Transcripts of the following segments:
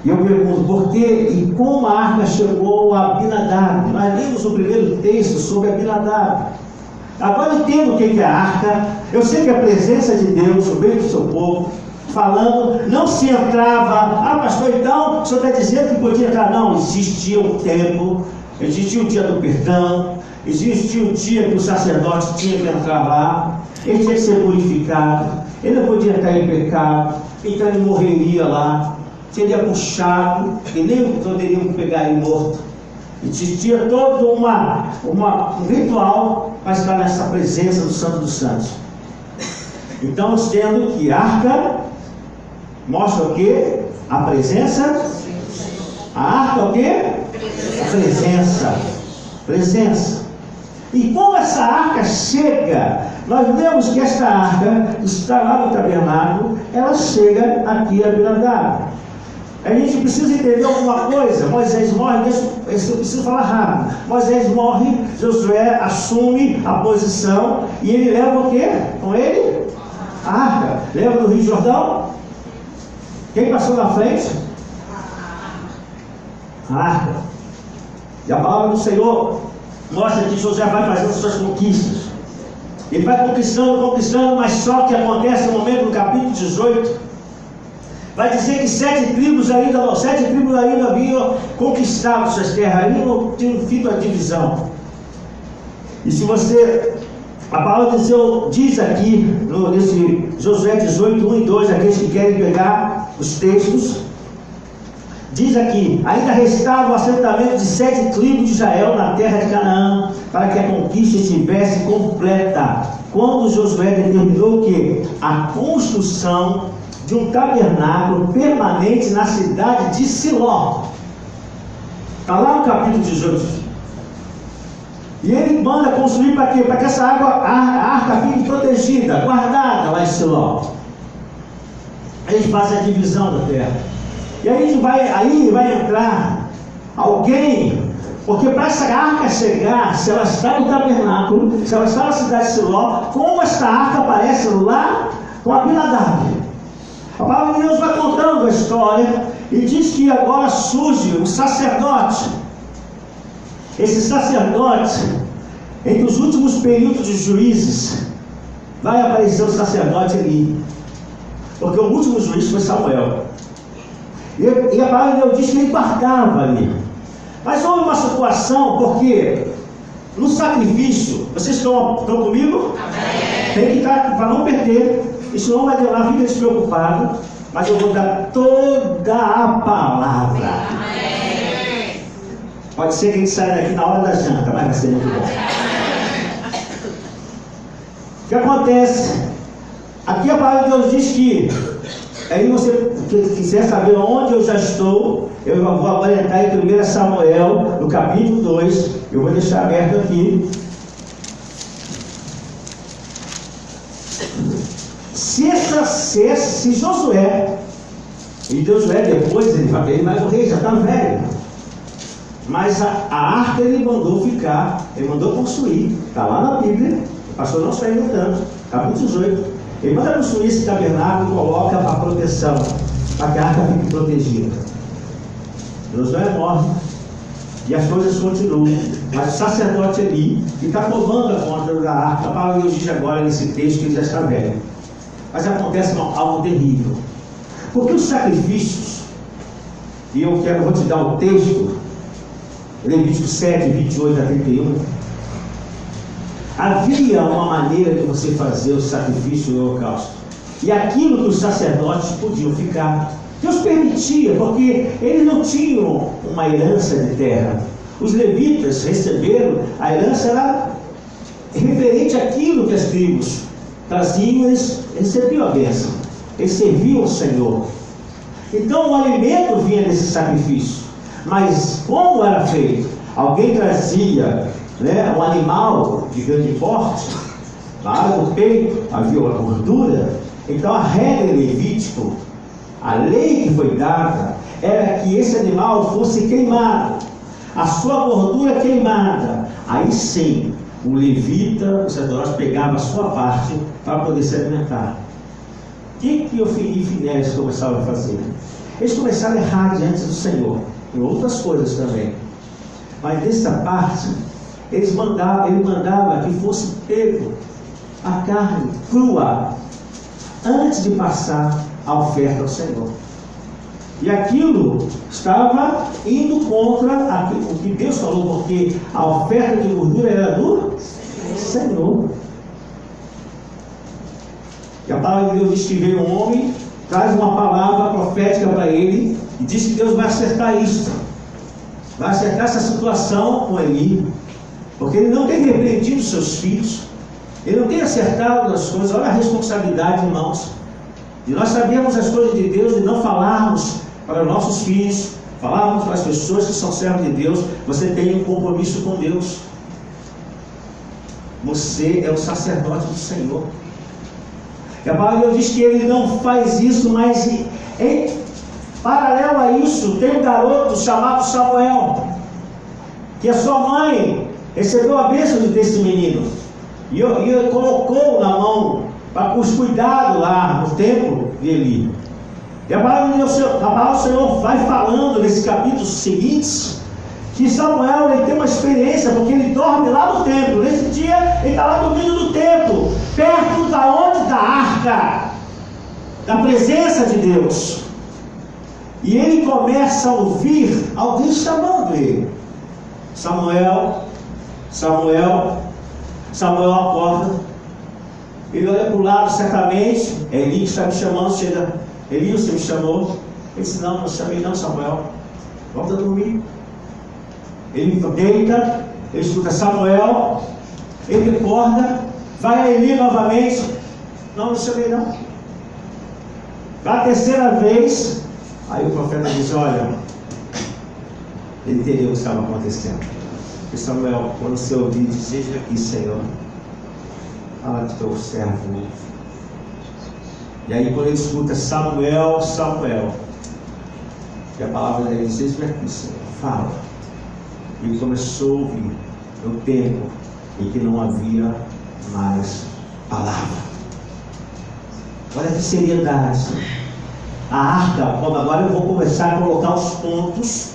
E eu pergunto, por que e como a arca chegou a Abinadab? Nós lemos o primeiro texto sobre Abinadab. Agora eu entendo o que é a arca. Eu sei que a presença de Deus no meio do seu povo, falando, não se entrava. Ah, pastor, então o senhor está dizendo que podia entrar? Não, existia o tempo, existia o dia do perdão, existia o dia que o sacerdote tinha que entrar lá, ele tinha que ser purificado, ele não podia estar em pecado, então ele morreria lá, seria puxado, e nem poderiam pegar ele morto. Existia todo um ritual para estar nessa presença do Santo dos Santos. Então, sendo que a arca mostra o que? A presença. A arca o que? A presença. Presença. E como essa arca chega, nós vemos que esta arca está lá no tabernáculo, ela chega aqui a Abinadab. A gente precisa entender alguma coisa. Moisés morre, eu preciso falar rápido. Moisés morre, Josué assume a posição e ele leva o quê? Com ele? A arca. Leva no Rio Jordão? Quem passou na frente? A arca. E a palavra do Senhor mostra que Josué vai fazendo suas conquistas. Ele vai conquistando, mas só que acontece no momento do capítulo 18. Vai dizer que 7 tribos ainda haviam conquistado suas terras, ainda não tinham feito a divisão. E se você, a palavra de Deus diz aqui, nesse Josué 18, 1 e 2, aqueles que querem pegar os textos, diz aqui, ainda restava o assentamento de 7 tribos de Israel na terra de Canaã, para que a conquista estivesse completa. Quando Josué determinou que a construção de um tabernáculo permanente na cidade de Siló. Está lá no capítulo 18. E ele manda construir para quê? Para que essa a arca fique protegida, guardada lá em Siló. Eles fazem a divisão da terra. E aí vai entrar alguém, porque para essa arca chegar, se ela está no tabernáculo, se ela está na cidade de Siló, como esta arca aparece lá com Abinadab? A palavra de Deus vai contando a história e diz que agora surge um sacerdote. Esse sacerdote, entre os últimos períodos de juízes, vai aparecer o sacerdote ali. Porque o último juiz foi Samuel. E a palavra de Deus diz que ele embarcava ali. Mas houve uma situação, porque no sacrifício, vocês estão comigo? Amém. Tem que estar para não perder. Isso não vai ter lá, fica despreocupado, mas eu vou dar toda a palavra. Amém. Pode ser que a gente saia daqui na hora da janta, mas vai ser muito bom. O que acontece? Aqui a palavra de Deus diz que, aí você quiser saber onde eu já estou, eu vou orientar em 1 Samuel, no capítulo 2, eu vou deixar aberto aqui. Se Josué, e Josué depois ele vai morrer, já está velho, mas a arca ele mandou ficar, ele mandou construir, está lá na Bíblia, o pastor não está inventando, capítulo 18, ele manda construir esse tabernáculo e coloca a proteção, para que a arca fique protegida. Josué morre e as coisas continuam, mas o sacerdote ali, que está tomando a conta da arca, a palavra de Deus diz agora nesse texto que ele já está velho. Mas acontece algo terrível, porque os sacrifícios, e eu vou te dar o texto, Levítico 7, 28 a 31, havia uma maneira de você fazer o sacrifício e o holocausto, e aquilo que os sacerdotes podiam ficar, Deus permitia, porque eles não tinham uma herança de terra. Os levitas receberam, a herança era referente àquilo que as tribos traziam, eles recebiam a bênção, eles serviam ao Senhor. Então o alimento vinha desse sacrifício. Mas como era feito? Alguém trazia um animal de grande porte, na área do peito havia uma gordura. Então a regra levítico, a lei que foi dada, era que esse animal fosse queimado, a sua gordura queimada. Aí sim, o levita, o sacerdote, pegava a sua parte para poder se alimentar. O que Ofni e Finéias começaram a fazer? Eles começaram a errar diante do Senhor, em outras coisas também. Mas nessa parte, ele mandava que fosse pego a carne crua, antes de passar a oferta ao Senhor. E aquilo estava indo contra o que Deus falou, porque a oferta de gordura era do Senhor. E a palavra de Deus diz que veio um homem, traz uma palavra profética para ele, e diz que Deus vai acertar isso. Vai acertar essa situação com Eli, porque ele não tem repreendido seus filhos, ele não tem acertado as coisas. Olha a responsabilidade, irmãos, de nós sabermos as coisas de Deus e não falarmos para nossos filhos, falarmos para as pessoas que são servos de Deus. Você tem um compromisso com Deus. Você é o sacerdote do Senhor. E a palavra de Deus diz que ele não faz isso, mas em paralelo a isso, tem um garoto chamado Samuel, que a sua mãe recebeu a bênção desse menino, e colocou na mão para os cuidados lá no templo de Eli. E a palavra do Senhor vai falando nesse capítulo seguinte, que Samuel ele tem uma experiência, porque ele dorme lá no templo. Nesse dia ele está lá dormindo no templo, perto da arca da presença de Deus. E ele começa a ouvir alguém chamando ele: Samuel, Samuel. Samuel acorda, ele olha para o lado, certamente é Eli que está me chamando. Chega: Eli, você me chamou? Ele disse: não chamei não, Samuel, volta a dormir. Ele deita, ele escuta Samuel, ele acorda, vai a Eli novamente: não chamei não. Da terceira vez, aí o profeta diz: olha, ele entendeu o que estava acontecendo. E Samuel, quando você ouvir, diz: eis aqui, Senhor, fala de teu servo. E aí quando ele escuta Samuel, Samuel, e a palavra dele diz: eis aqui, Senhor, fala. E ele começou a ouvir no tempo em que não havia mais palavra. Olha que seriedade. A arca, como agora eu vou começar a colocar os pontos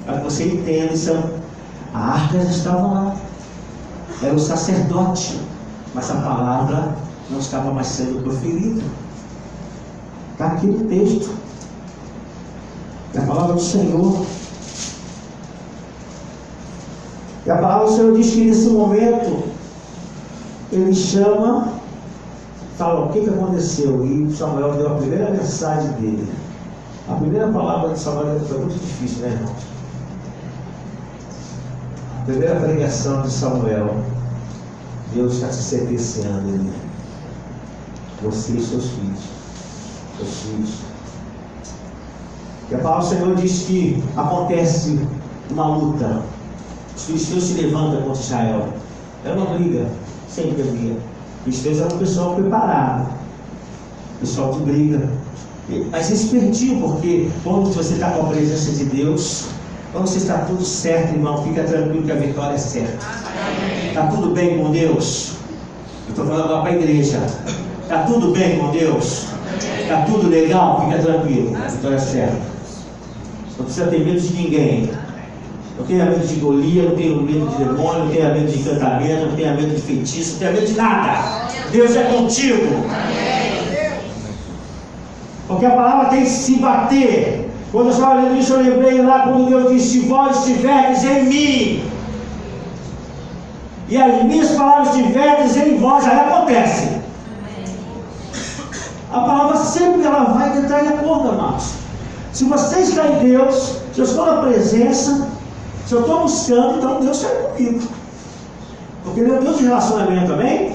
para que você entenda isso. A arca já estava lá, era o sacerdote, mas a palavra não estava mais sendo proferida. Está aqui no texto, é a palavra do Senhor. E a palavra do Senhor diz que nesse momento ele chama, fala: o que aconteceu? E Samuel deu a primeira mensagem dele. A primeira palavra de Samuel foi muito difícil, né, irmãos? A primeira pregação de Samuel: Deus está te sentenciando, ele, você e seus filhos. E a palavra do Senhor diz que acontece uma luta. Os filisteus se levantam contra Israel. Era uma briga, sempre havia. Os filisteus eram um pessoal preparado, pessoal de briga. Mas eles perdiam, porque quando você está com a presença de Deus, quando você está tudo certo, irmão, fica tranquilo que a vitória é certa. Está tudo bem com Deus? Eu estou falando lá para a igreja. Está tudo bem com Deus? Está tudo legal? Fica tranquilo, a vitória é certa. Não precisa ter medo de ninguém. Não tenha medo de Golias, não tenha medo de demônio, não tenha medo de encantamento, não tenha medo de feitiço, não tenha medo de nada. Deus é contigo. Porque a palavra tem que se bater. Quando eu estava lendo isso, eu lembrei lá quando Deus disse: vós estiverdes em mim, e as minhas palavras estiverdes em vós, aí acontece. A palavra sempre ela vai entrar em acordo, amados. Se você está em Deus, se eu estou na presença, se eu estou buscando, então Deus está comigo. Porque Ele é um Deus de relacionamento, amém?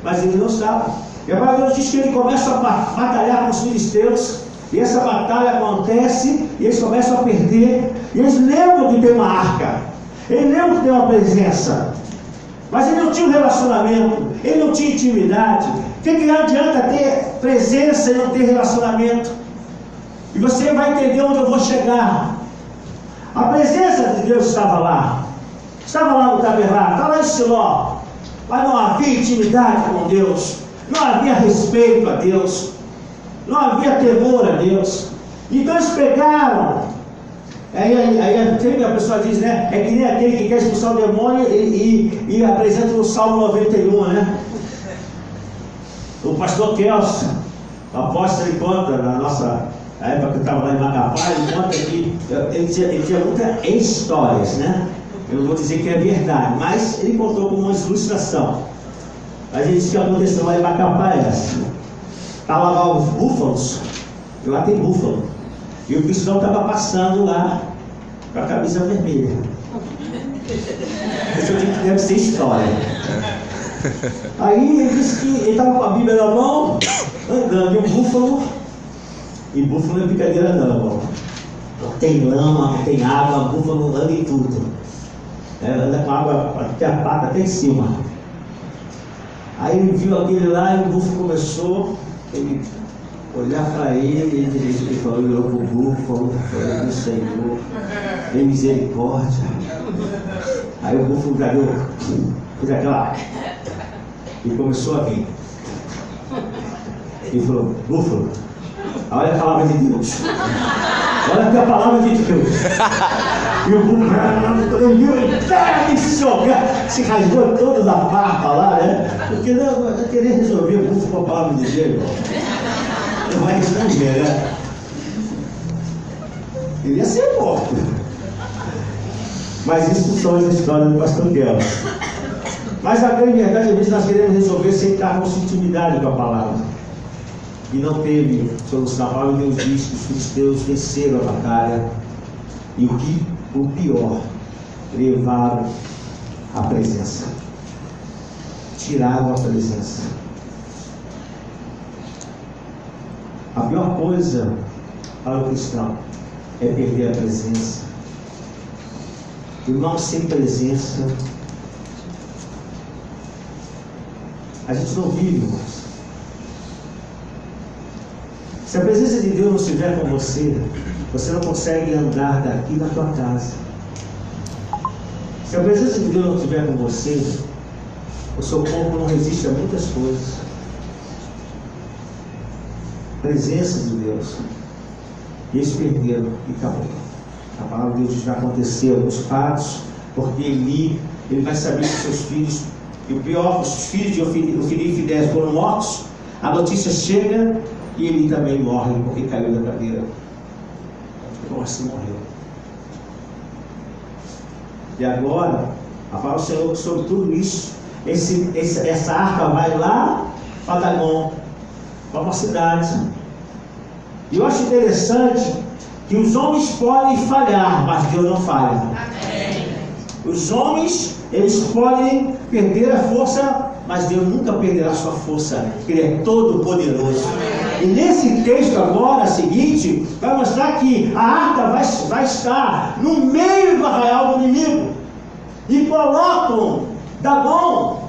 Mas Ele não está. E a palavra de Deus diz que Ele começa a batalhar com os filisteus. E essa batalha acontece, e eles começam a perder, e eles lembram que tem uma arca, eles lembram que tem uma presença, mas ele não tinha um relacionamento, ele não tinha intimidade. O que adianta ter presença e não ter relacionamento? E você vai entender onde eu vou chegar. A presença de Deus estava lá no tabernáculo, estava lá em Siló, mas não havia intimidade com Deus, não havia respeito a Deus, não havia temor a Deus. Então eles pegaram. Aí sempre a pessoa diz, né? É que nem aquele que quer expulsar o demônio e apresenta o Salmo 91, né? O pastor Kelso, o apóstolo, ele conta, na nossa época que eu estava lá em Macapá, ele conta que ele tinha muitas histórias, né? Eu não vou dizer que é verdade, mas ele contou como uma ilustração. A gente disse que aconteceu lá em Macapá estava lá os búfalos, e lá tem búfalo, e o cristão estava passando lá com a camisa vermelha. Isso eu digo que deve ser história. Aí ele disse que ele estava com a Bíblia na mão, andando, e um búfalo, e búfalo não é brincadeira não, irmão. Não tem lama, não tem água, búfalo anda em tudo. Anda com água até a pata, até em cima. Aí ele viu aquele lá e o búfalo começou a olhar para ele, ele falou, ele olhou para o búfalo, falou, meu Senhor, tem misericórdia. Aí o búfalo fez aquela e começou a vir. Ele falou, búfalo, olha a palavra de Deus. Olha que a palavra de Deus. E o búfalo se rasgou toda da farpa lá, né? Porque não querer resolver o búfalo com a palavra de Deus. Não vai responder, né? Ele ia ser morto. Mas isso são as histórias do pastor Kelso. Mas a grande verdade, às vezes nós queremos resolver sem estar com intimidade com a palavra. E não teve solução. A palavra de Deus diz que os filisteus venceram a batalha. E o pior, levaram a presença. Tiraram a presença. A pior coisa para o cristão é perder a presença. Irmão, sem presença, a gente não vive, irmãos. Se a presença de Deus não estiver com você, você não consegue andar daqui na tua casa. Se a presença de Deus não estiver com você, o seu corpo não resiste a muitas coisas. Presença de Deus. E eles perderam e acabou. A palavra de Deus já aconteceu, os fatos, porque ele vai saber que seus filhos, e o pior, os filhos de Ofni e Finéias foram mortos. A notícia chega e ele também morre porque caiu da cadeira. Então assim morreu. E agora, a palavra do Senhor sobre tudo isso, essa arca vai lá para Dagon, para uma cidade. E eu acho interessante que os homens podem falhar, mas Deus não falha. Amém. Os homens, eles podem perder a força, mas Deus nunca perderá a sua força, porque Ele é todo poderoso. E nesse texto agora, seguinte, vai mostrar que a arca vai estar no meio do arraial do inimigo. E colocam Dagon,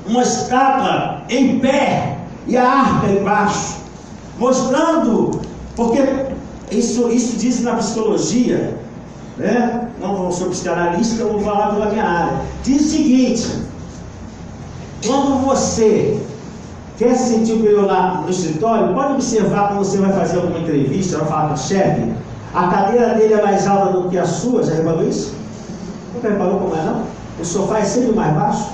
uma estátua em pé, e a arca embaixo, mostrando, porque isso diz na psicologia, né? Não sou psicanalista, eu vou falar pela minha área. Diz o seguinte: quando você quer se sentir superior lá no escritório, pode observar quando você vai fazer alguma entrevista, vai falar com o chefe, a cadeira dele é mais alta do que a sua. Já reparou isso? Nunca reparou como é não? O sofá é sempre mais baixo.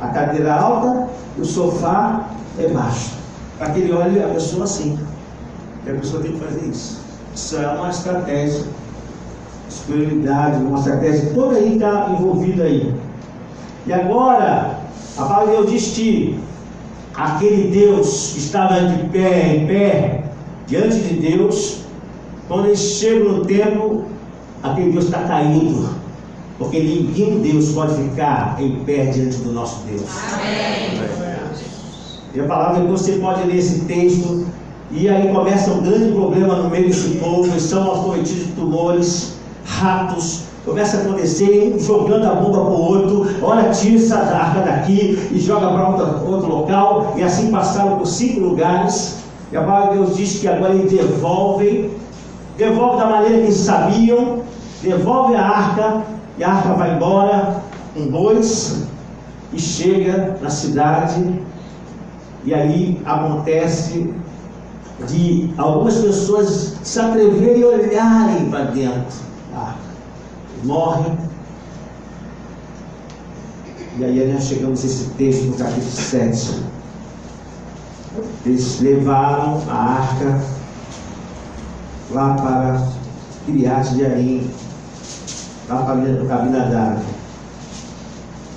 A cadeira é alta e o sofá é baixo. Para que ele olhe a pessoa assim. E a pessoa tem que fazer isso. Isso é uma estratégia, superioridade, uma estratégia toda aí está envolvida aí. E agora, a palavra de Deus diz que aquele Deus que estava em pé, diante de Deus, quando eles chegam no templo, aquele Deus está caído, porque nenhum Deus pode ficar em pé diante do nosso Deus. Amém. E a palavra de Deus, você pode ler esse texto, e aí começa um grande problema no meio desse povo. Eles são acometidos de tumores, ratos. Começa a acontecer, um jogando a bomba para o outro. Olha, tira essa arca daqui e joga para outro local. E assim passaram por 5 lugares. E a palavra de Deus diz que agora eles devolvem da maneira que eles sabiam, devolve a arca, e a arca vai embora com bois e chega na cidade. E aí acontece de algumas pessoas se atreverem e olharem para dentro. Morrem. E aí nós chegamos a esse texto no capítulo 7. Eles levaram a arca lá para Kiriat Jearim, lá para Abinadab.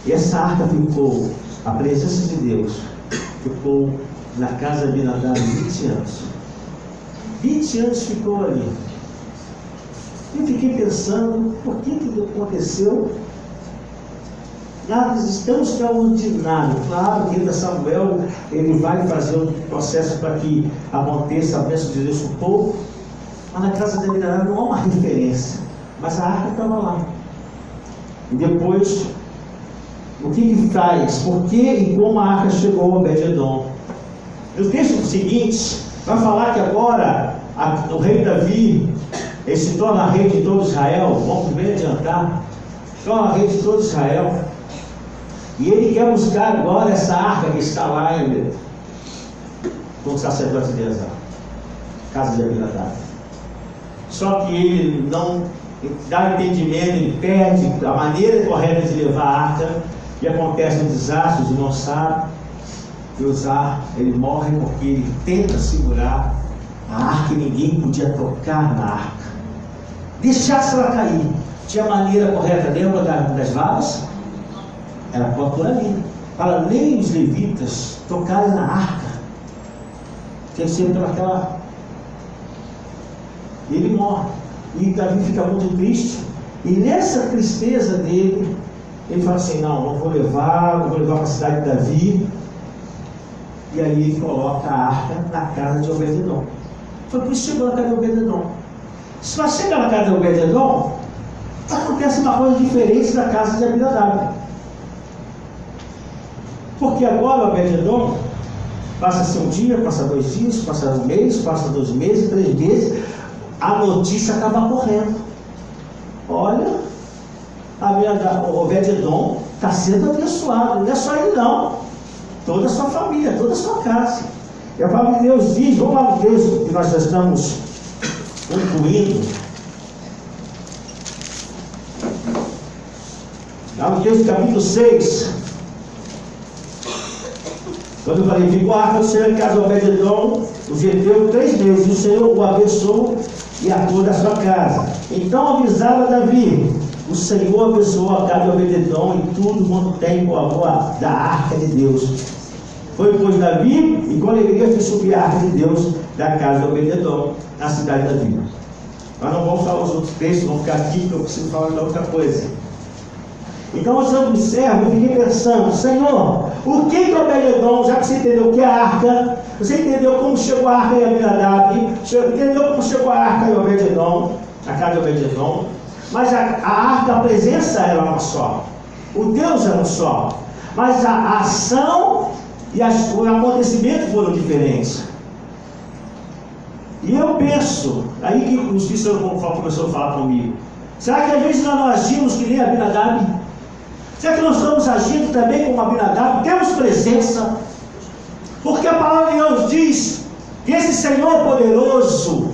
E essa arca ficou, a presença de Deus ficou na casa de Abinadab 20 anos. 20 anos ficou ali. Eu fiquei pensando, por que aconteceu? Nada extraordinário. Claro que ainda Samuel, ele vai fazer um processo para que aconteça a bênção de Deus para o povo, mas na casa de Abinadab não há uma referência, mas a arca estava lá. E depois, o que faz? Por que e como a arca chegou a Obed-Edom? No texto seguinte, vai falar que agora o rei Davi, ele se torna rei de todo Israel. Vamos bem adiantar. Se torna rei de todo Israel. E ele quer buscar agora essa arca que está lá com o sacerdote de Eleazar, casa de Abinadab. Só que ele não dá entendimento, ele perde a maneira correta de levar a arca, e acontece um desastre, os irmãos sabem. E Uzá, ele morre porque ele tenta segurar a arca e ninguém podia tocar na arca. Deixasse ela cair. Tinha a maneira correta, lembra das varas? Era por ali, para nem os levitas tocarem na arca. Tem que ser pelaquela. Ele morre. E Davi fica muito triste. E nessa tristeza dele, ele fala assim: não vou levar para a cidade de Davi. E aí ele coloca a arca na casa de Obed-Edom. Foi por isso que chegou na casa de Obed-Edom. Se você chega na casa de Obed-Edom, acontece uma coisa diferente da casa de Abinadab. Porque agora Obed-Edom passa-se um dia, passa 2 dias, passa 1 mês, passa 2 meses, 3 meses, a notícia estava correndo. Olha, Obed-Edom está sendo abençoado. Não é só ele não, toda a sua família, toda a sua casa. E a palavra de Deus diz, vamos lá no texto que nós já estamos concluindo. Lá no texto capítulo 6. Quando eu falei, ficou a arca do Senhor em casa de Obed-Edom, o geteu 3 meses, e o Senhor o abençoou e a toda a sua casa. Então avisava Davi, o Senhor abençoou a casa de Obed-Edom e tudo quanto tem com a boa da arca de Deus. Foi depois Davi e com alegria fez subir a arca de Deus da casa de Obed-Edom, na cidade de Davi. Mas não vamos falar os outros textos, vamos ficar aqui porque eu preciso falar de outra coisa. Então você observa, eu fiquei pensando, Senhor, o que Obed-Edom, já que você entendeu o que é a arca, você entendeu como chegou a arca em Abinadab, entendeu como chegou a arca em Obed-Edom, a casa de Obed-Edom, mas a arca, a presença era uma só, o Deus era um só, mas a ação e o acontecimento foram diferentes. E eu penso, aí que o Espírito começou a falar comigo, será que às vezes nós não agimos que nem Abinadab? Será que nós estamos agindo também como Abinadab? Temos presença? Porque a palavra de Deus diz que esse Senhor poderoso,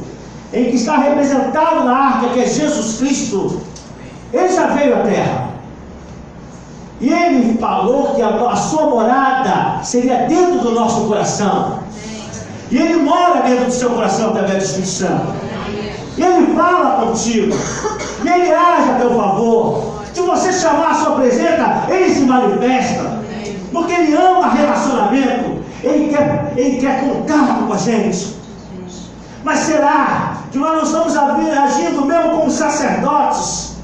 em que está representado na arca, que é Jesus Cristo, Ele já veio à terra. E Ele falou que a sua morada seria dentro do nosso coração. E Ele mora dentro do seu coração através do Espírito Santo. E Ele fala contigo. E Ele age a teu favor. Se você chamar a sua presença, Ele se manifesta. Porque Ele ama relacionamento. Ele quer contato com a gente. Mas será que nós não estamos agindo mesmo como sacerdotes?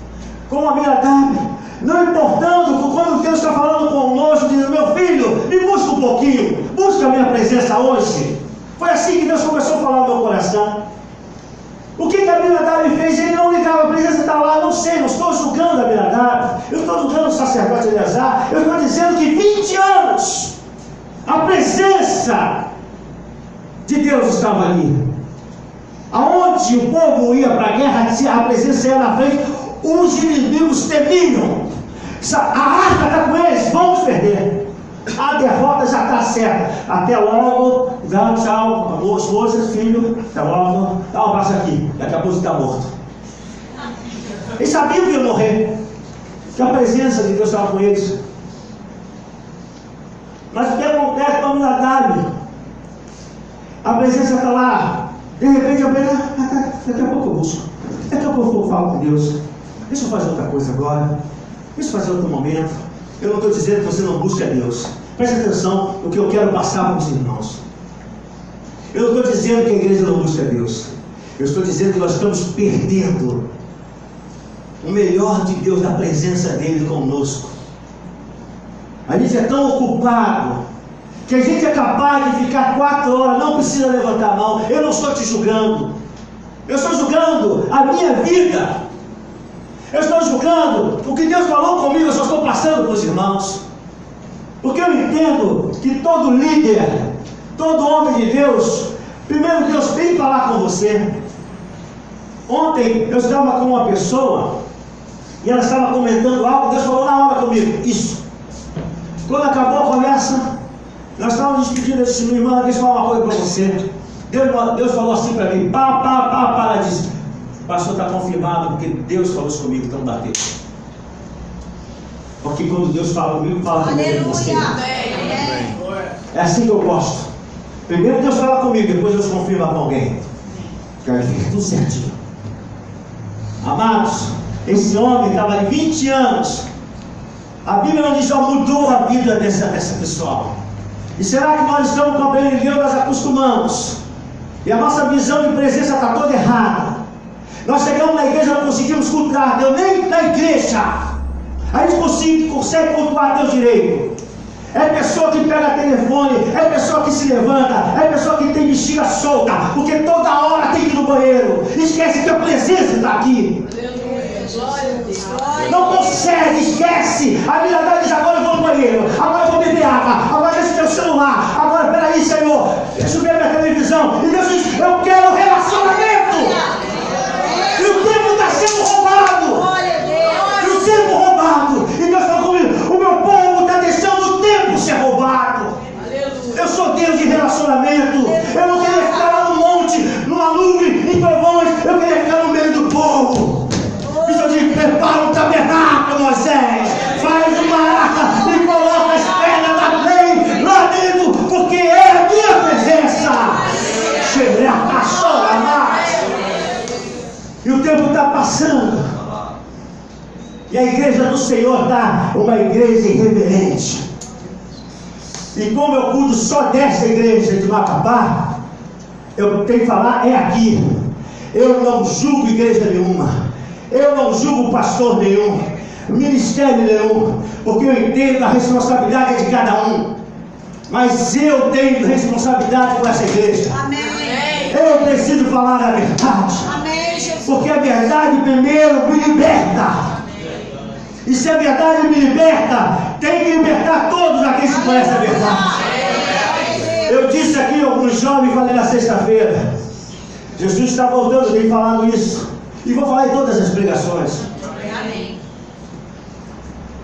Como Abinadab? Não importando quando Deus está falando conosco, dizendo, meu filho, me busca um pouquinho. Busca a minha presença hoje. Foi assim que Deus começou a falar no meu coração. O que Abinadab fez? Ele não ligava, a presença está lá, não sei, não estou julgando Abinadab, eu estou julgando o sacerdote Eleazar, eu estou dizendo que 20 anos a presença de Deus estava ali. Aonde o povo ia para a guerra, a presença ia na frente, os inimigos temiam. A arca está com eles, vamos perder. A derrota já está certa. Até logo, dá tchau, esposa, filho, até logo, dá um abraço aqui, daqui a pouco você está morto. Eles sabiam que ia morrer, que a presença de Deus estava com eles. Mas o que acontece com a Aminadab? A presença está lá, de repente a presença, daqui a pouco eu busco, daqui a pouco eu falo com Deus, deixa eu fazer outra coisa agora, deixa eu fazer outro momento. Eu não estou dizendo que você não busque a Deus, preste atenção no que eu quero passar para os irmãos. Eu não estou dizendo que a igreja não busca a Deus, eu estou dizendo que nós estamos perdendo o melhor de Deus, da presença dele conosco. A gente é tão ocupado que a gente é capaz de ficar 4 horas, não precisa levantar a mão. Eu não estou te julgando, eu estou julgando a minha vida, eu estou julgando o que Deus falou comigo. Eu só estou passando para os irmãos, porque eu entendo que todo líder, todo homem de Deus, primeiro Deus tem que falar com você. Ontem eu estava com uma pessoa e ela estava comentando algo. Deus falou na hora comigo, isso. Quando acabou a conversa, nós estávamos despedindo. Eu disse: minha irmã, deixa eu falar uma coisa para você. Deus falou assim para mim, ela disse: pastor, está confirmado, porque Deus falou isso comigo, então bateu. Porque quando Deus fala comigo, fala comigo com você. É assim que eu gosto. Primeiro Deus fala comigo, depois Deus confirma com alguém. Que aí fica tudo certinho. Amados, esse homem estava ali 20 anos. A Bíblia não diz que mudou a vida dessa pessoa. E será que nós estamos compreendendo Deus? Nós acostumamos. E a nossa visão de presença está toda errada. Nós chegamos na igreja, não conseguimos cultuar Deus, nem na igreja. A gente consegue cultuar Deus direito. É pessoa que pega telefone, é pessoa que se levanta, é pessoa que tem bexiga solta, porque toda hora tem que ir no banheiro. Esquece que a presença está aqui. Não consegue, esquece. A minha idade diz: agora eu vou no banheiro, agora eu vou beber água, agora deixa o teu celular, agora peraí, Senhor, deixa eu ver minha televisão. E Deus diz: eu quero relacionamento. E o tempo está sendo roubado. E o tempo roubado. E Deus falou comigo: o meu povo está deixando o tempo ser roubado. Eu sou Deus de relacionamento. Eu não queria ficar lá no monte, numa nuvem, em trovões. Eu queria ficar no meio do povo. Isso eu digo: prepara um tabernáculo, Moisés, faz uma arca e coloca as pernas da lei lá dentro, porque é a minha presença. E o tempo está passando, e a igreja do Senhor está uma igreja irreverente. E como eu cuido só dessa igreja de Macapá, eu tenho que falar é aqui. Eu não julgo igreja nenhuma, eu não julgo pastor nenhum, ministério nenhum, porque eu entendo a responsabilidade de cada um. Mas eu tenho responsabilidade com essa igreja. Amém. Eu preciso falar a verdade. Amém, Jesus. Porque a verdade primeiro me liberta. E se a verdade me liberta, tem que libertar todos aqueles que conhecem a verdade. Eu disse aqui a alguns jovens, falei na sexta-feira, Jesus está voltando, vem falando isso. E vou falar em todas as pregações. Amém.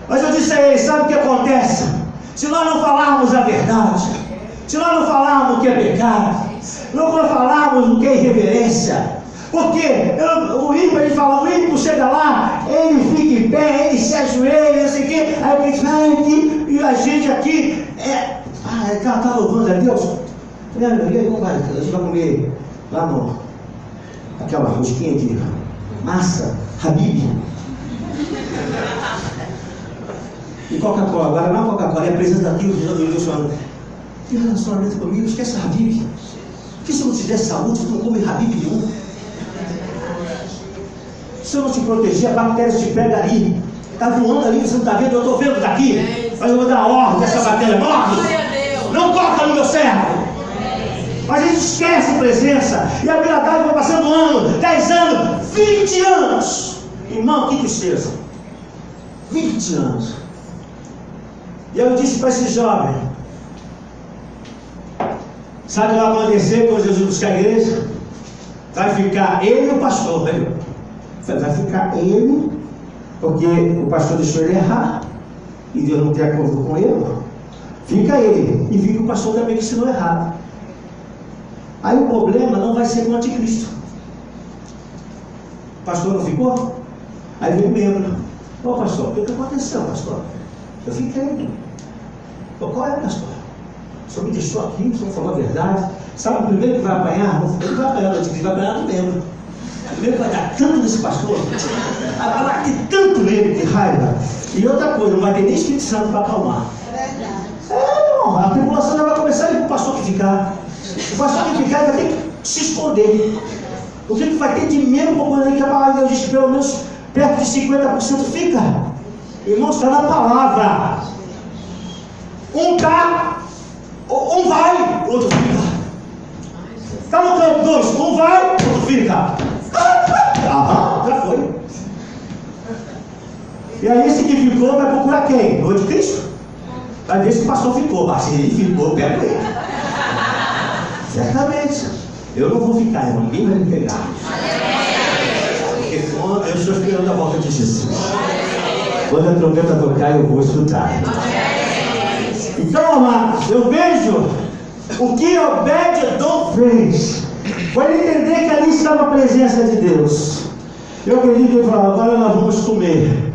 Mas eu disse a eles: sabe o que acontece? Se nós não falarmos a verdade, se nós não falarmos o que é pecado, não falarmos o que é irreverência, porque o ímpio, ele fala, o ímpio chega lá, ele fica em pé, ele se ajoelha, não sei o quê, aí ele diz: aqui, e a gente aqui, está louvando a Deus. A gente vai comer lá no, aquela rosquinha de massa, Habib. E Coca-Cola, agora não é Coca-Cola, é a presença de Deus falando: que relacionamento comigo, esquece a Habib. Que se eu não te der saúde, você não come Habib nenhum. Se eu não te proteger, a bactéria te pega ali. Está voando ali, você não está vendo, eu estou vendo daqui. Mas eu vou dar ordem dessa bactéria, morre. Não toca no meu servo. Mas a gente esquece a presença. E a verdade vai passando ano, 10 anos, 20 anos. Irmão, que tristeza. 20 anos. E eu disse para esse jovem: sabe o que vai acontecer quando Jesus buscar a igreja? Vai ficar ele e o pastor, viu? Vai ficar ele, porque o pastor deixou ele errar, e Deus não tem acordo com ele. Fica ele, e fica o pastor também que ensinou errado. Aí o problema não vai ser com o anticristo. O pastor não ficou? Aí vem o membro. Ô pastor, o que aconteceu, pastor? Eu fiquei. Qual é, pastor? O senhor me deixou aqui, o senhor falou a verdade. Sabe o primeiro que vai apanhar? Ele vai apanhar do anticristo, vai apanhar do membro. O primeiro vai dar tanto desse pastor, vai bater tanto nele de raiva. E outra coisa, não vai ter nem Espírito Santo para acalmar. Não, a tribulação já vai começar e o pastor que ficar. O pastor que ficar vai ter que se esconder. O que vai ter de membro quando ele quer a palavra de Deus diz que pelo menos perto de 50% fica. Irmãos, está na palavra. Um vai, o outro fica. Está no campo 2, um vai, o outro fica. Já foi. E aí esse que ficou vai procurar quem? O anticristo? Vai ver se o pastor ficou. Se ele ficou, pega ele. Certamente. Eu não vou ficar, irmão. Ninguém vai me pegar. Porque quando eu estou esperando a volta de Jesus. Quando a trombeta tocar, eu vou escutar. Então, amados, eu vejo o que Obed-Edom fez. Foi entender que ali estava a presença de Deus. Eu acredito que ele falou, agora nós vamos comer.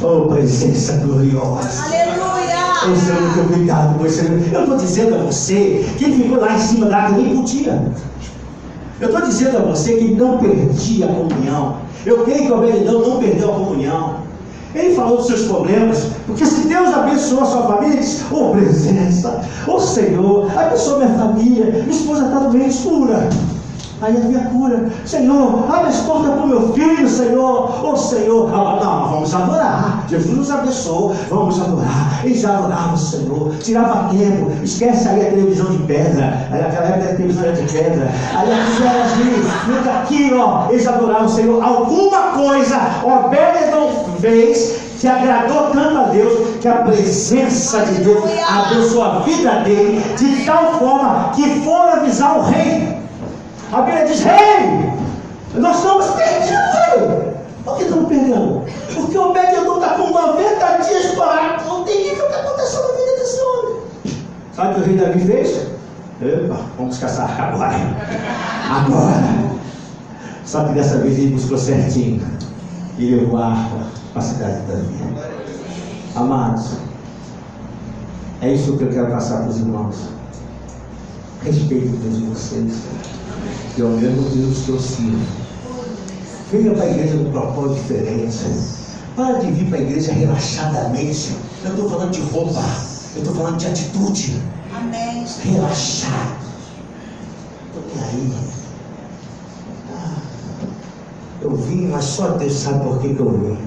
Oh, presença gloriosa. Aleluia! Oh, Senhor, muito obrigado por isso. Eu estou dizendo a você que ele ficou lá em cima da água, nem podia. Eu estou dizendo a você que não perdia a comunhão. Eu creio que Obed-Edom não perdeu a comunhão. Ele falou dos seus problemas, porque se Deus abençoou a sua família, ele disse, oh presença, oh Senhor, abençoa minha família, minha esposa está doente, cura. Aí havia cura. Senhor, abre as portas para o meu filho, Senhor. Oh Senhor, não, vamos adorar. Jesus nos abençoou, vamos adorar. Eles já adoravam o Senhor, tirava tempo. Esquece aí a televisão de pedra. Aí naquela época a televisão era de pedra. Aí aqui era assim, aqui, ó, eles adoravam o Senhor. Alguma coisa Obed-Edom fez que agradou tanto a Deus, que a presença de Deus abençoou a vida dele, de tal forma que foram avisar o rei. A Bíblia diz, rei, nós estamos perdidos. Por que estamos perdendo? Porque o Obed-Edom está com 90 dias parado. Não tem nível que aconteceu na vida desse homem. Sabe o que o rei Davi fez? Epa, vamos caçar agora. Agora. Só que dessa vez ele buscou certinho. E levou a arca para a cidade de Davi. Amados, é isso que eu quero passar para os irmãos. Respeito Deus de vocês. Que é o mesmo Deus que eu sirvo. Venha para a igreja com um propósito diferente. Para de vir para a igreja relaxadamente. Eu estou falando de roupa. Eu estou falando de atitude. Amém. Relaxar. Estou nem aí. Eu vim, mas só Deus sabe por que eu vim.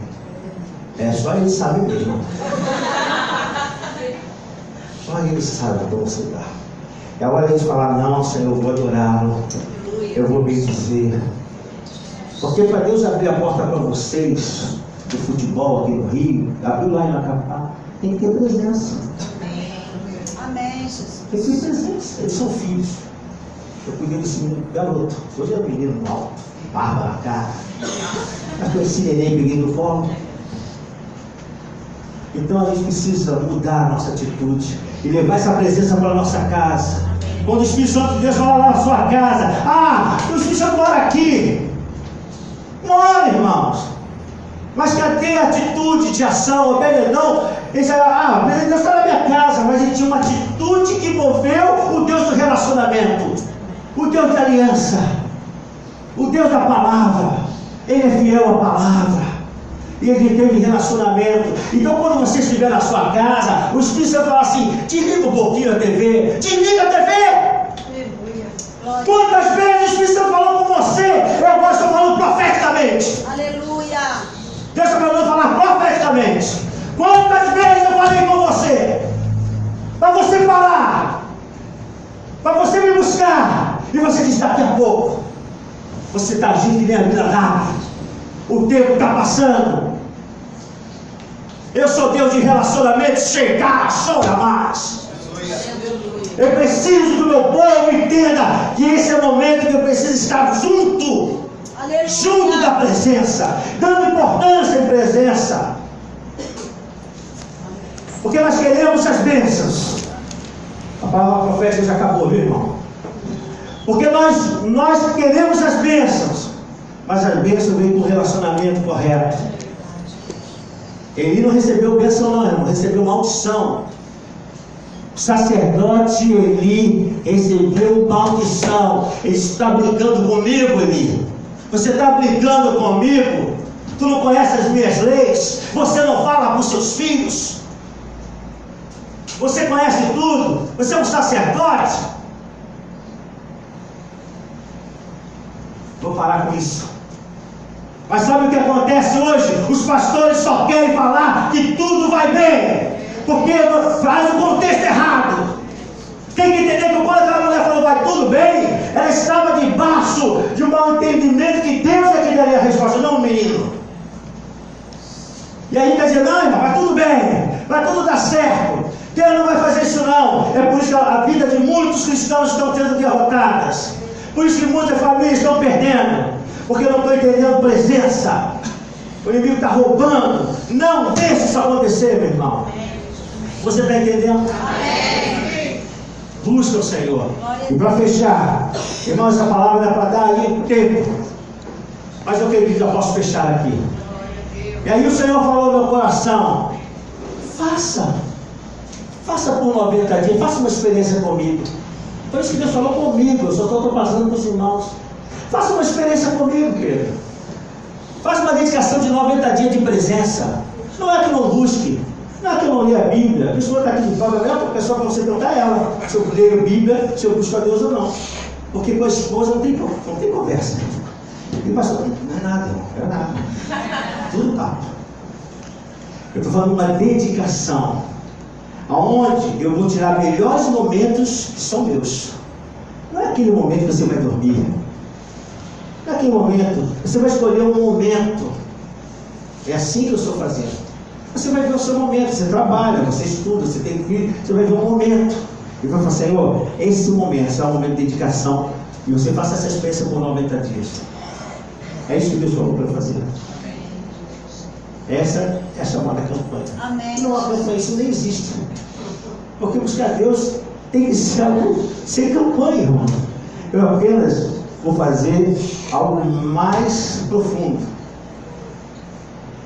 É, só Ele sabe mesmo. Só Ele sabe como você está. É hora de a gente falar, não, Senhor, eu vou adorá-lo. Eu vou bendizer. Porque para Deus abrir a porta para vocês, do futebol aqui no Rio, abriu lá em Macapá, tem que ter presença. Amém, Jesus. Tem que ter presença. Eles são filhos. Eu cuidei desse menino, garoto. Hoje é um menino alto, barba na cara. Mas com esse neném peguei no colo. Então a gente precisa mudar a nossa atitude e levar essa presença para a nossa casa. Quando o Espírito Santo de Deus vai lá na sua casa, o Espírito Santo mora aqui. Mora, irmãos. Mas cadê a atitude de ação? Obed-Edom, ele disse, Deus está na minha casa, mas ele tinha uma atitude que moveu o Deus do relacionamento, o Deus da aliança, o Deus da palavra. Ele é fiel à palavra. E ele teve relacionamento. Então quando você estiver na sua casa, o Espírito Santo fala assim, desliga um pouquinho a TV. Desliga a TV. Aleluia. Quantas vezes o Espírito Santo falou com você? Eu agora estou falando profeticamente. Aleluia. Deus está mandando falar profeticamente. Quantas vezes eu falei com você? Para você parar, para você me buscar. E você diz, daqui a pouco você está agindo que nem a vida dá. O tempo está passando. Eu sou Deus de relacionamento. Chegar, chora mais. Eu preciso que o meu povo entenda que esse é o momento que eu preciso estar junto. Aleluia. Junto da presença, dando importância em presença. Porque nós queremos as bênçãos. palavra profética já acabou, viu, irmão? Porque nós queremos as bênçãos, mas as bênçãos vêm com o relacionamento correto. Ele não recebeu bênção não, irmão, recebeu maldição. O sacerdote Eli recebeu maldição. Ele está brincando comigo, Eli. Você está brincando comigo? Tu não conhece as minhas leis? Você não fala com seus filhos? Você conhece tudo? Você é um sacerdote? Vou parar com isso. Mas sabe o que acontece hoje? Os pastores só querem falar que tudo vai bem, porque faz o contexto errado. Tem que entender que quando aquela mulher falou vai tudo bem, ela estava debaixo de um mau entendimento que Deus é que daria a resposta, não o menino. E aí quer dizer, não, irmão, vai tudo bem, vai tudo dar certo, Deus não vai fazer isso não. É por isso que a vida de muitos cristãos estão sendo derrotadas, por isso que muitas famílias estão perdendo, porque não estão entendendo presença. O inimigo está roubando. Não deixe isso acontecer, meu irmão. Você está entendendo? Amém. Busca o Senhor. E para fechar, irmão, essa palavra não é para dar aí tempo, mas eu acredito que eu posso fechar aqui. E aí o Senhor falou no meu coração: faça por 90 dias, faça uma experiência comigo. Foi isso que Deus falou comigo, eu só estou passando para os irmãos. Faça uma experiência comigo, Pedro. Faça uma dedicação de 90 dias de presença. Não é que eu não busque, não é que eu não leia a Bíblia. A pessoa está aqui de prova, a pessoa para você perguntar a ela se eu leio a Bíblia, se eu busco a Deus ou não. Porque com a esposa não tem conversa. E o pastor, não é nada, irmão, não é nada. Tudo papo. Eu estou falando de uma dedicação, aonde eu vou tirar melhores momentos que são meus. Não é aquele momento que você vai dormir. Não é aquele momento. Você vai escolher um momento. É assim que eu estou fazendo. Você vai ver o seu momento. Você trabalha, você estuda, você tem filho. Você vai ver um momento. E vai falar, Senhor, esse momento será um momento de dedicação. E você faça essa experiência por 90 dias. É isso que Deus falou para fazer. Essa é a chamada campanha. Amém. Não há campanha, isso nem existe. Porque buscar Deus tem que ser algo sem campanha, irmão. Eu apenas vou fazer algo mais profundo.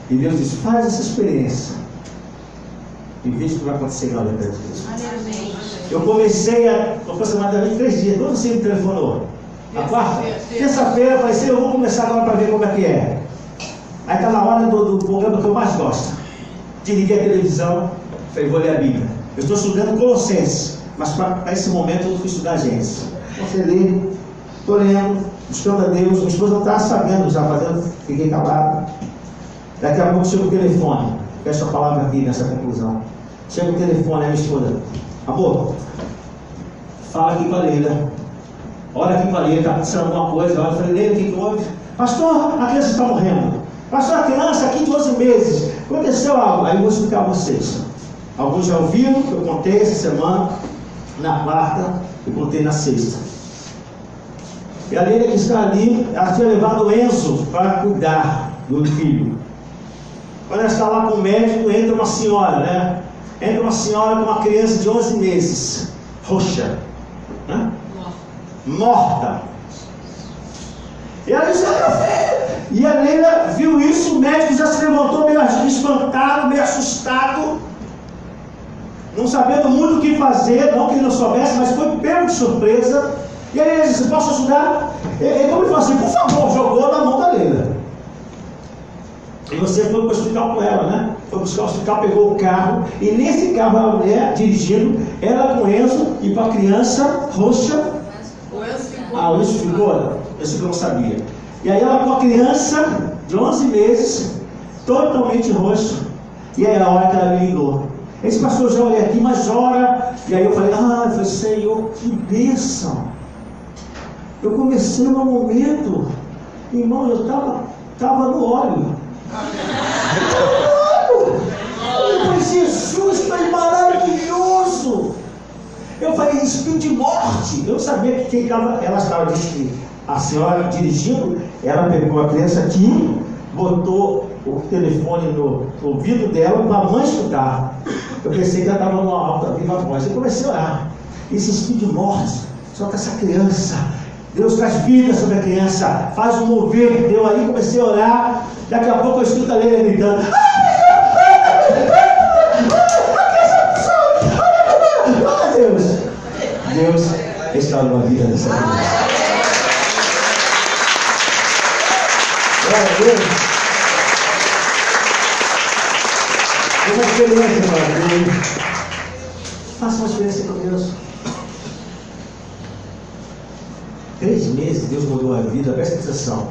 E Deus diz, faz essa experiência e veja o que vai acontecer na hora de Deus. Eu comecei aproximadamente 3 dias. Quando você me telefonou? A quarta? Terça-feira, eu falei assim, eu vou começar agora para ver como é que é. Aí está na hora do programa que eu mais gosto. Desliguei a televisão, falei, vou ler a Bíblia. Eu estou estudando Colossenses, mas para esse momento eu fui estudar Gênesis. Você lê, estou lendo, buscando a Deus. Minha esposa não está sabendo, já fazendo, fiquei calado. Daqui a pouco chega o telefone. Fecha a palavra aqui nessa conclusão. Chega o telefone, a minha esposa, amor, fala aqui com a Leila. Olha aqui com a Leila, está acontecendo alguma coisa. Eu falei, Leila, o que houve? Pastor, a criança está morrendo. Pastor, a criança aqui 12 meses. Aconteceu algo. Aí eu vou explicar a vocês. Alguns já ouviram, eu contei essa semana, na quarta, e contei na sexta. E a Leila que está ali, ela tinha levado o Enzo para cuidar do filho. Quando ela está lá com o médico, entra uma senhora, né? Entra uma senhora com uma criança de 11 meses, roxa, né? Morta. E ela disse, meu filho. E a Leila viu isso, o médico já se levantou meio espantado, meio assustado, não sabendo muito o que fazer, não que ele não soubesse, mas foi pego de surpresa. E aí ele disse, posso ajudar? Ele falou assim, por favor, jogou na mão da Leila. E você foi para o hospital com ela, né? Foi buscar o hospital, pegou o carro, e nesse carro a mulher dirigindo, ela com o Enzo e com a criança roxa. O Enzo ficou. Ah, o Enzo ficou? Esse que eu não sabia. E aí ela com a criança de 11 meses, totalmente roxa. E aí a hora que ela me ligou. Esse pastor, já olhei aqui, mas ora. E aí eu falei, Senhor, que bênção. Eu comecei no momento, irmão, eu estava no óleo. Eu falei, Jesus, foi maravilhoso. Eu falei, espírito de morte. Eu sabia que quem estava, ela estava dirigindo. A senhora dirigindo, ela pegou a criança aqui, botou o telefone no ouvido dela para a mãe escutar. Eu pensei que ela estava numa alta viva voz. Eu comecei a orar. esse espírito de morte, solta essa criança. Deus traz vida sobre a criança, faz um mover. Eu aí comecei a orar, daqui a pouco eu escuto a Leila gritando. Deus restaurou a vida dessa criança. Glória a Deus. Uma experiência com Deus. Faça uma experiência com Deus. 3 meses Deus mudou a vida, presta atenção.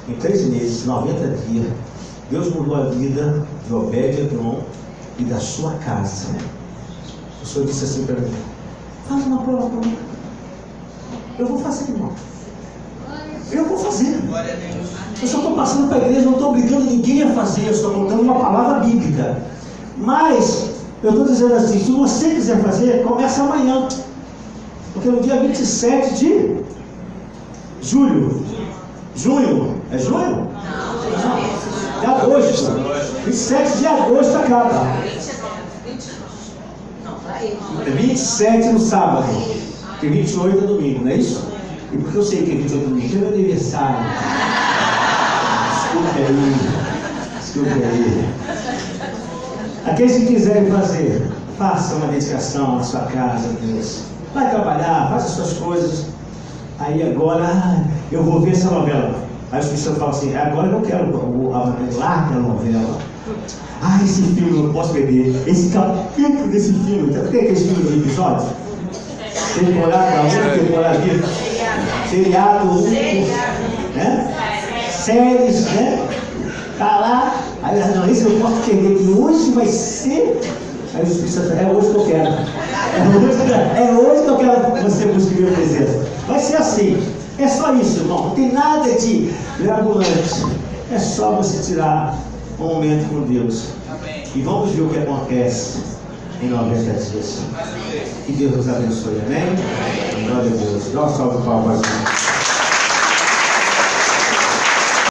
Em 3 meses, 90 dias, Deus mudou a vida de Obed-Edom e da sua casa. O Senhor disse assim para mim: faz uma prova para mim. Eu vou fazer, irmão. Eu vou fazer. Eu só estou passando para a igreja, não estou obrigando ninguém a fazer, eu estou contando uma palavra bíblica. Mas eu estou dizendo assim, se você quiser fazer, começa amanhã. Porque no dia 27 de junho, é junho? Não. De agosto. 27 de agosto acaba. É 27 no sábado. Porque 28 é domingo, não é isso? E porque eu sei que é 28 é domingo, é meu aniversário. Desculpe aí. Aqueles que quiserem fazer, faça uma dedicação na sua casa, Deus. Vai trabalhar, faça as suas coisas. Aí agora, eu vou ver essa novela. Aí os pessoas falam assim, agora eu quero larga a novela. Esse filme eu não posso perder. Esse capítulo desse filme, sabe o que é aquele filme do episódio? Temporada 1, temporada 2, seriado 1, né? Séries, né? Tá lá, aí não, isso eu posso perder, que hoje vai ser. Aí os pessoas falam, é hoje que eu quero. É hoje que eu quero que você busque minha presença. Vai ser assim. É só isso, irmão. Não tem nada de mirabolante. É só você tirar um momento com Deus. E vamos ver o que acontece em 90 dias. Que Deus nos abençoe, amém? Glória a Deus. Dá um salve para o Pai.